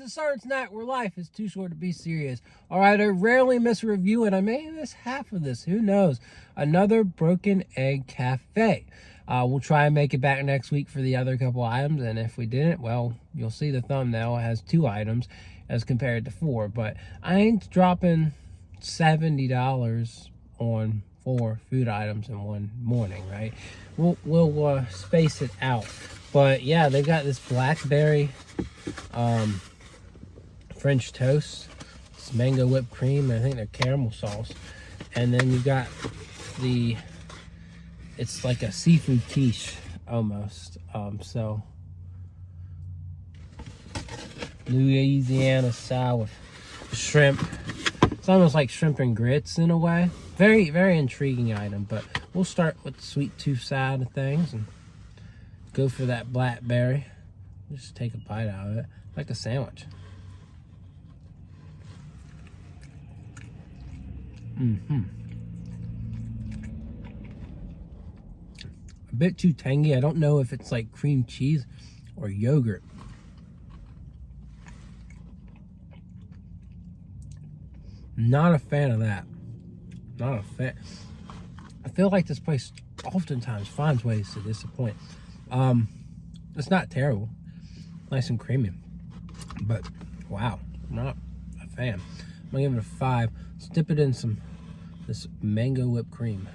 dessert snack where life is too short to be serious. All right, I rarely miss a review, and I may miss half of this. Who knows? Another broken egg cafe. We'll try and make it back next week for the other couple items, and if we didn't, well, you'll see the thumbnail. It has 2 items as compared to 4, but I ain't dropping $70 on 4 food items in one morning, right? We'll space it out. But yeah, they got this blackberry French toast, this mango whipped cream, and I think they're caramel sauce. And then you got it's like a seafood quiche almost. So Louisiana style with shrimp. It's almost like shrimp and grits in a way. Very, very intriguing item, but we'll start with the sweet tooth side of things and go for that blackberry. Just take a bite out of it, like a sandwich. A bit too tangy. I don't know if it's like cream cheese or yogurt. Not a fan of that. Not a fan. I feel like this place oftentimes finds ways to disappoint. It's not terrible. Nice and creamy. But, wow. Not a fan. I'm going to give it a 5. Let's dip it in this mango whipped cream.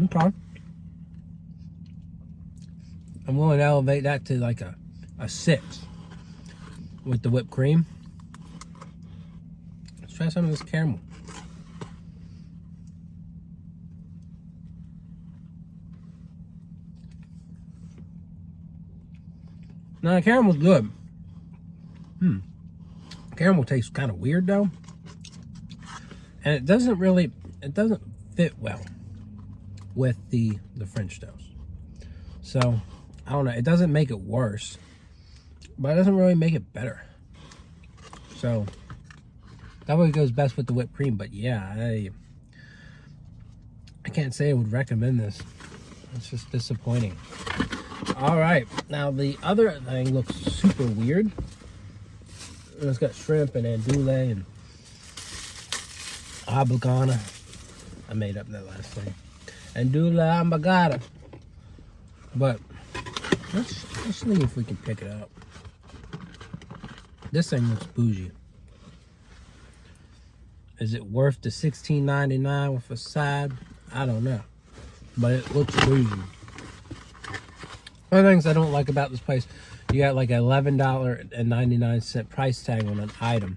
Okay. I'm willing to elevate that to like a 6 with the whipped cream. Let's try some of this caramel. Now the caramel's good. Caramel tastes kind of weird though. And it doesn't fit well with the French toast. So, I don't know. It doesn't make it worse, but it doesn't really make it better. So, that way it goes best with the whipped cream. But yeah, I can't say I would recommend this. It's just disappointing. All right, now the other thing looks super weird. It's got shrimp and andouille and abogana. I made up that last thing. Andouille abogana. But let's see if we can pick it up. This thing looks bougie. Is it worth the $16.99 with a side? I don't know, but it looks bougie. One of the things I don't like about this place, you got like $11.99 price tag on an item.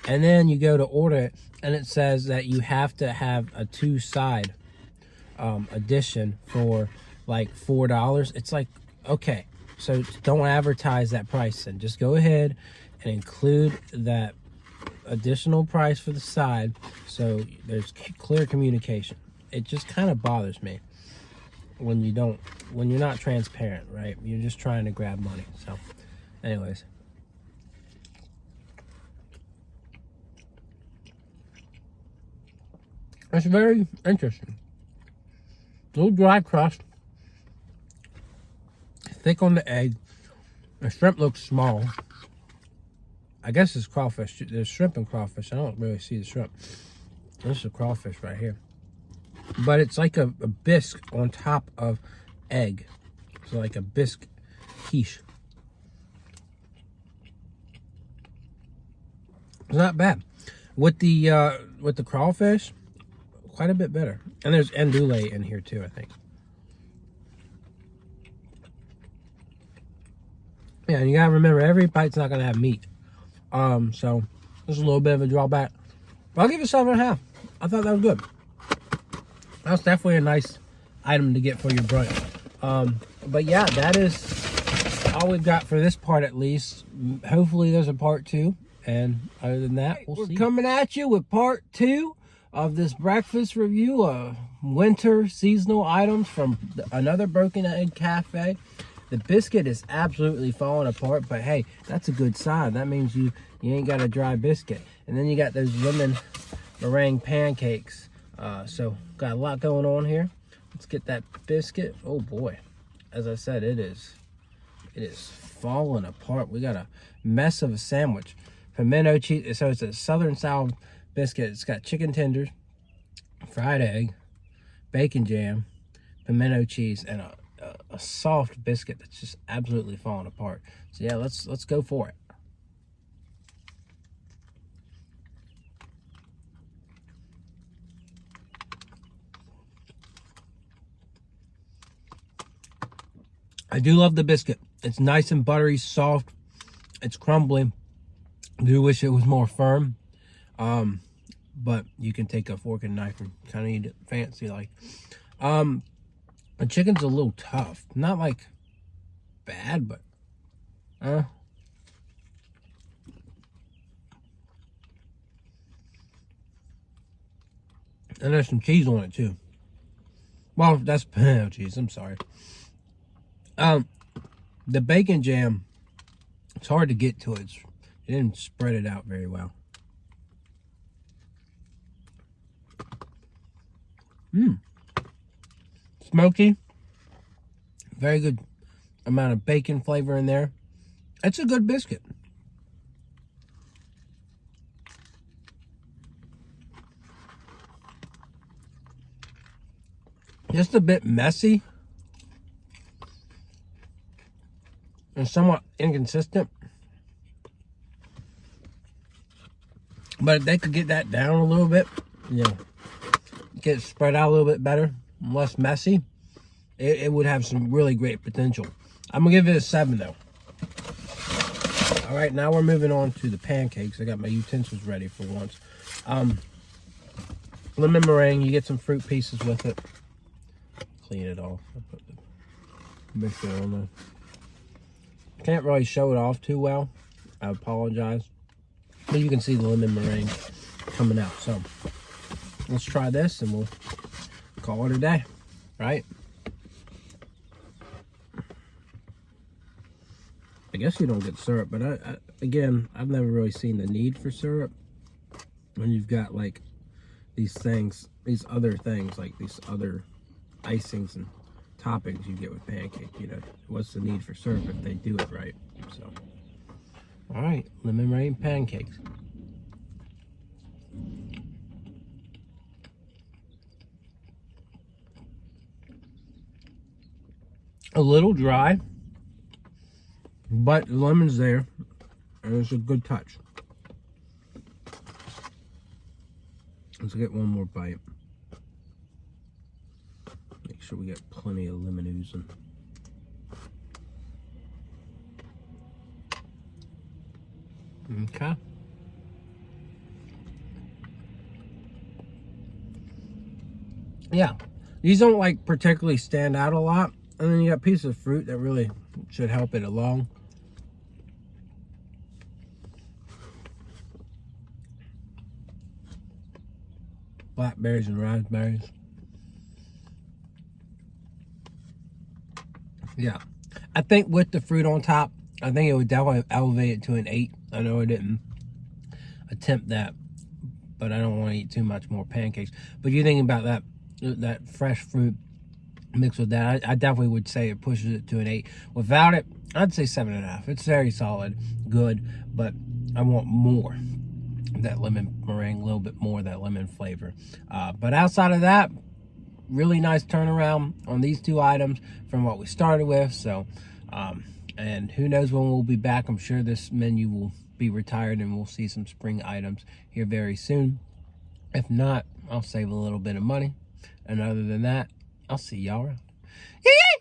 And then you go to order it, and it says that you have to have a 2-side addition for like $4. It's like, okay, so don't advertise that price then. Just go ahead and include that additional price for the side so there's clear communication. It just kind of bothers me when you're not transparent, right? You're just trying to grab money. So anyways, it's very interesting. A little dry crust, thick on the egg. The shrimp looks small. I guess it's crawfish. There's shrimp and crawfish. I don't really see the shrimp. This is a crawfish right here. But it's like a bisque on top of egg. So like a bisque quiche. It's not bad. With the crawfish, quite a bit better. And there's andouille in here too, I think. Yeah, and you gotta remember, every bite's not gonna have meat. So there's a little bit of a drawback. But I'll give it 7.5. I thought that was good. That's definitely a nice item to get for your brunch. But yeah, that is all we've got for this part, at least. Hopefully there's a part 2. And other than that, we're coming at you with part 2 of this breakfast review of winter seasonal items from another broken egg cafe. The biscuit is absolutely falling apart, but hey, that's a good sign. That means you ain't got a dry biscuit. And then you got those lemon meringue pancakes. So got a lot going on here. Let's get that biscuit. Oh boy, as I said, it is It is falling apart. We got a mess of a sandwich. Pimento cheese. So it's a southern style biscuit. It's got chicken tenders, fried egg, bacon jam, pimento cheese, and a soft biscuit that's just absolutely falling apart. So yeah, let's go for it. I do love the biscuit. It's nice and buttery, soft. It's crumbly. I do wish it was more firm. But you can take a fork and knife and kind of eat it fancy like. The chicken's a little tough. Not like bad, but and there's some cheese on it too. Well, that's pimento cheese. I'm sorry. The bacon jam, it's hard to get to it. It didn't spread it out very well. Smoky. Very good amount of bacon flavor in there. It's a good biscuit. Just a bit messy and somewhat inconsistent. But if they could get that down a little bit, you know, get it spread out a little bit better, less messy, it would have some really great potential. I'm gonna give it a 7 though. All right, now we're moving on to the pancakes. I got my utensils ready for once. Lemon meringue, you get some fruit pieces with it. Clean it off. I put the mixture on there. Can't really show it off too well. I apologize. But you can see the lemon meringue coming out. So let's try this and we'll call it a day, right? I guess you don't get syrup, but again, I've never really seen the need for syrup when you've got like these things, these other things, like these other icings and toppings you get with pancake. You know, what's the need for syrup if they do it right? So, all right, lemon meringue pancakes. A little dry, but the lemon's there, and it's a good touch. Let's get one more bite. Make sure we get plenty of lemon oozing. Okay. Yeah, these don't like particularly stand out a lot. And then you got a piece of fruit that really should help it along. Blackberries and raspberries. Yeah, I think with the fruit on top, I think it would definitely elevate it to an 8. I know I didn't attempt that, but I don't want to eat too much more pancakes. But you're thinking about that fresh fruit mixed with that, I definitely would say it pushes it to an 8. Without it, I'd say 7.5. It's very solid, good, but I want more of that lemon meringue, a little bit more of that lemon flavor. But outside of that, really nice turnaround on these 2 items from what we started with. So, and who knows when we'll be back. I'm sure this menu will be retired and we'll see some spring items here very soon. If not, I'll save a little bit of money. And other than that, I'll see y'all around. Yay!